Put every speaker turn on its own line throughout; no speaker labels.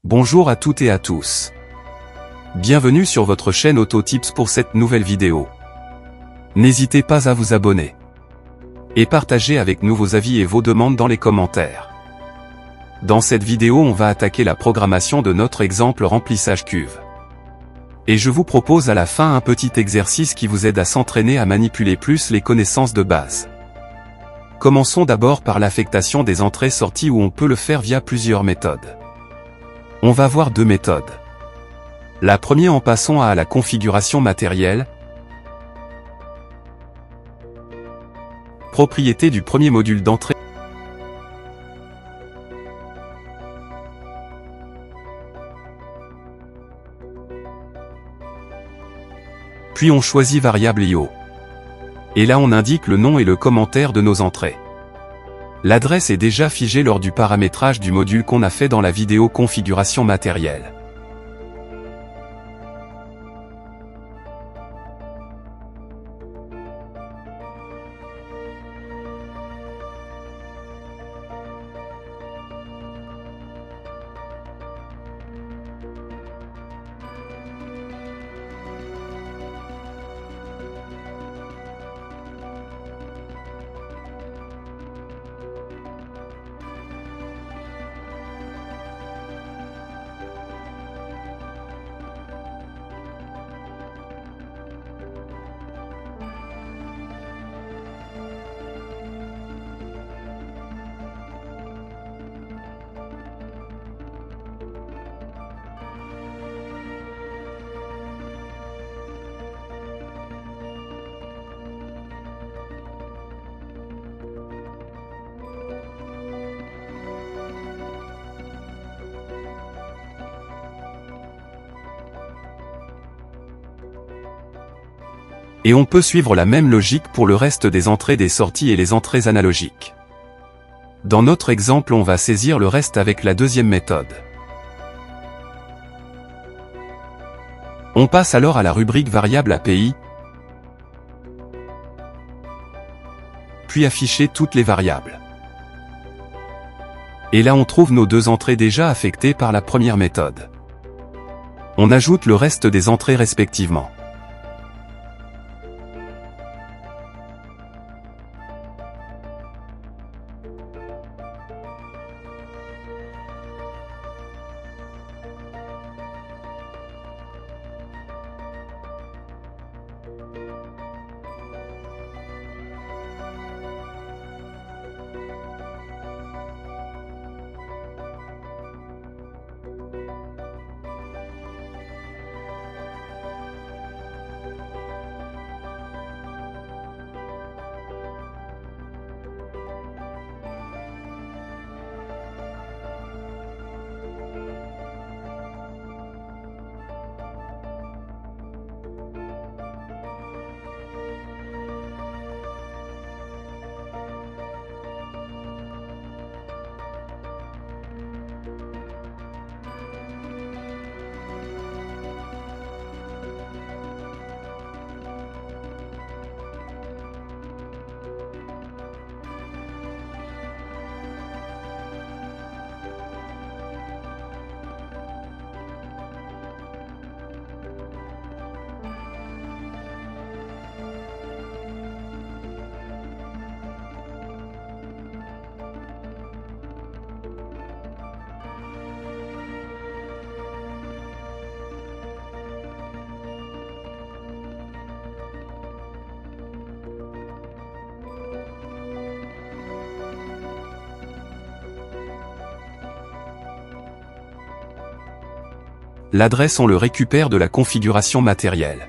Bonjour à toutes et à tous. Bienvenue sur votre chaîne AutoTips pour cette nouvelle vidéo. N'hésitez pas à vous abonner. Et partager avec nous vos avis et vos demandes dans les commentaires. Dans cette vidéo, on va attaquer la programmation de notre exemple remplissage cuve. Et je vous propose à la fin un petit exercice qui vous aide à s'entraîner à manipuler plus les connaissances de base. Commençons d'abord par l'affectation des entrées-sorties où on peut le faire via plusieurs méthodes. On va voir deux méthodes. La première en passant à la configuration matérielle. Propriété du premier module d'entrée. Puis on choisit variable IO. Et là on indique le nom et le commentaire de nos entrées. L'adresse est déjà figée lors du paramétrage du module qu'on a fait dans la vidéo configuration matérielle. Et on peut suivre la même logique pour le reste des entrées des sorties et les entrées analogiques. Dans notre exemple, on va saisir le reste avec la deuxième méthode. On passe alors à la rubrique variable API, puis afficher toutes les variables. Et là on trouve nos deux entrées déjà affectées par la première méthode. On ajoute le reste des entrées respectivement. L'adresse on le récupère de la configuration matérielle.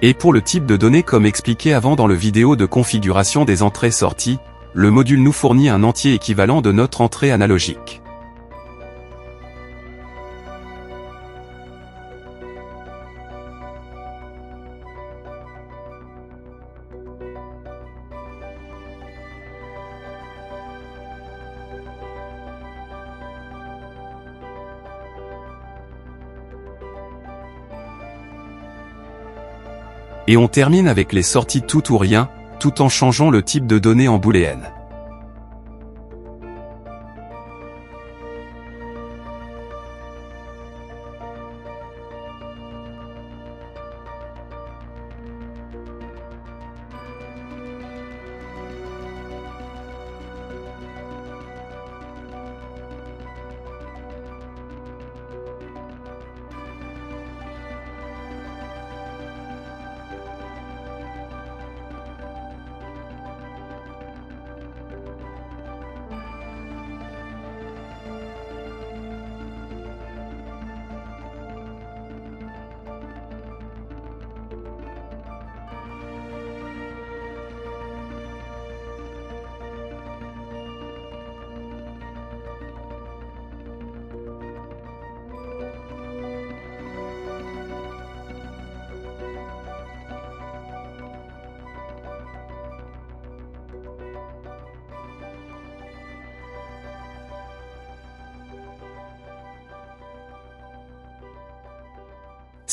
Et pour le type de données comme expliqué avant dans le vidéo de configuration des entrées-sorties, le module nous fournit un entier équivalent de notre entrée analogique. Et on termine avec les sorties tout ou rien, tout en changeant le type de données en booléenne.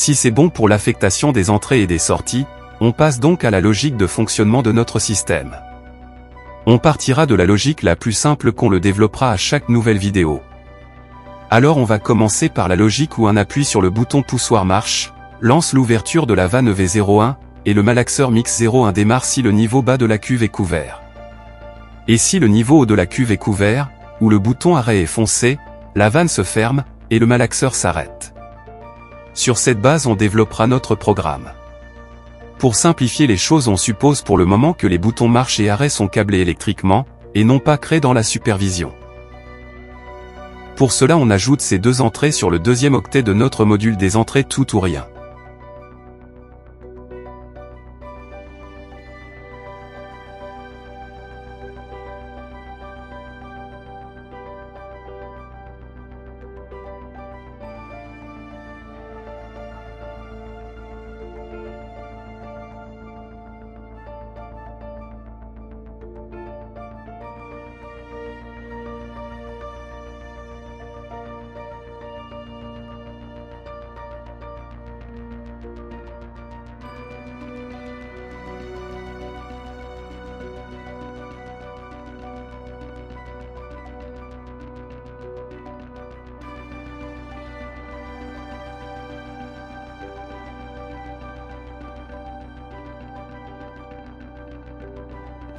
Si c'est bon pour l'affectation des entrées et des sorties, on passe donc à la logique de fonctionnement de notre système. On partira de la logique la plus simple qu'on le développera à chaque nouvelle vidéo. Alors on va commencer par la logique où un appui sur le bouton poussoir marche, lance l'ouverture de la vanne V01, et le malaxeur mix 01 démarre si le niveau bas de la cuve est couvert. Et si le niveau haut de la cuve est couvert, ou le bouton arrêt est foncé, la vanne se ferme, et le malaxeur s'arrête. Sur cette base on développera notre programme. Pour simplifier les choses on suppose pour le moment que les boutons marche et arrêt sont câblés électriquement, et non pas créés dans la supervision. Pour cela on ajoute ces deux entrées sur le deuxième octet de notre module des entrées tout ou rien.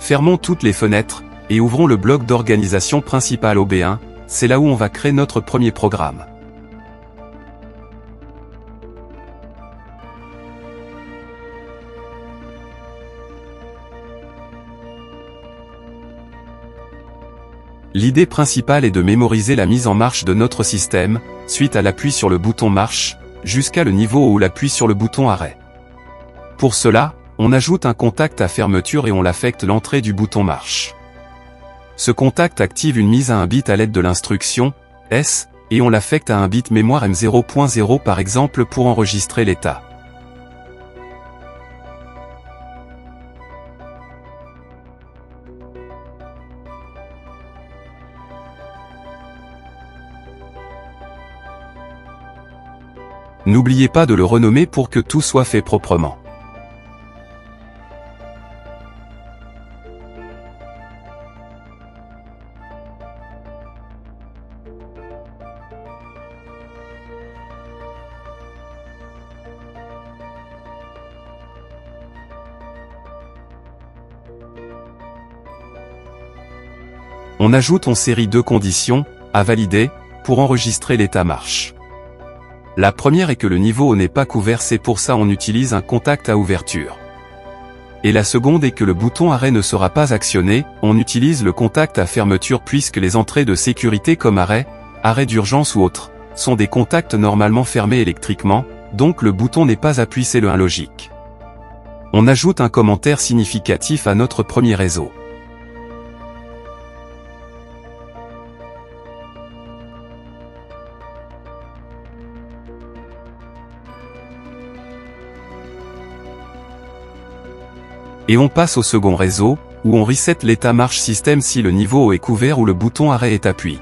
Fermons toutes les fenêtres, et ouvrons le bloc d'organisation principal OB1, c'est là où on va créer notre premier programme. L'idée principale est de mémoriser la mise en marche de notre système, suite à l'appui sur le bouton marche, jusqu'à le niveau où l'appui sur le bouton arrêt. Pour cela, on ajoute un contact à fermeture et on l'affecte l'entrée du bouton marche. Ce contact active une mise à un bit à l'aide de l'instruction S, et on l'affecte à un bit mémoire M0.0 par exemple pour enregistrer l'état. N'oubliez pas de le renommer pour que tout soit fait proprement. On ajoute en série deux conditions, à valider, pour enregistrer l'état marche. La première est que le niveau haut n'est pas couvert, c'est pour ça on utilise un contact à ouverture. Et la seconde est que le bouton arrêt ne sera pas actionné, on utilise le contact à fermeture puisque les entrées de sécurité comme arrêt, arrêt d'urgence ou autres, sont des contacts normalement fermés électriquement, donc le bouton n'est pas appuyé, c'est le 1 logique. On ajoute un commentaire significatif à notre premier réseau. Et on passe au second réseau, où on reset l'état marche système si le niveau est couvert ou le bouton arrêt est appuyé.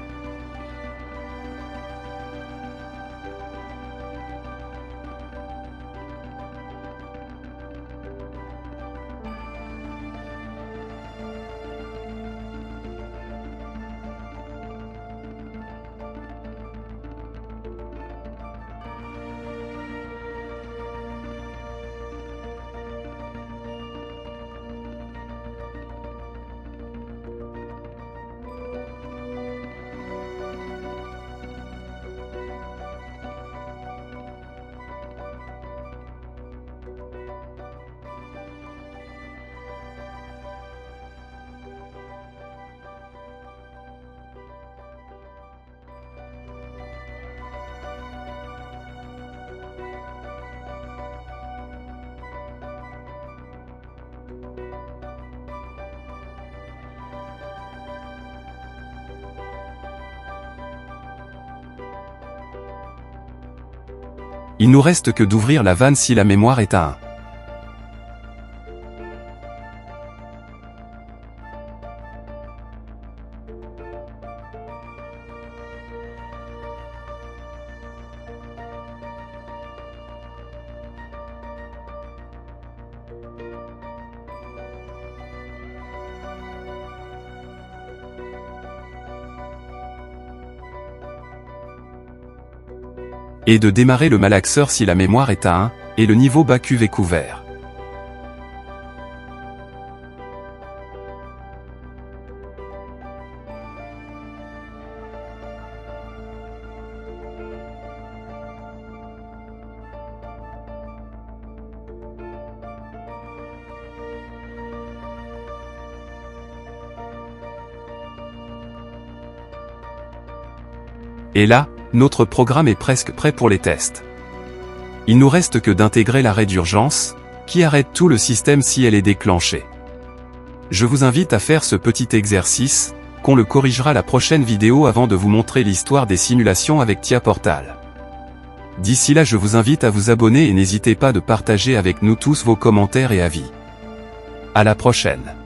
Il nous reste que d'ouvrir la vanne si la mémoire est à 1. Et de démarrer le malaxeur si la mémoire est à 1, et le niveau bas cuve est couvert. Et là, notre programme est presque prêt pour les tests. Il nous reste que d'intégrer l'arrêt d'urgence, qui arrête tout le système si elle est déclenchée. Je vous invite à faire ce petit exercice, qu'on le corrigera la prochaine vidéo avant de vous montrer l'histoire des simulations avec TIA Portal. D'ici là je vous invite à vous abonner et n'hésitez pas de partager avec nous tous vos commentaires et avis. À la prochaine.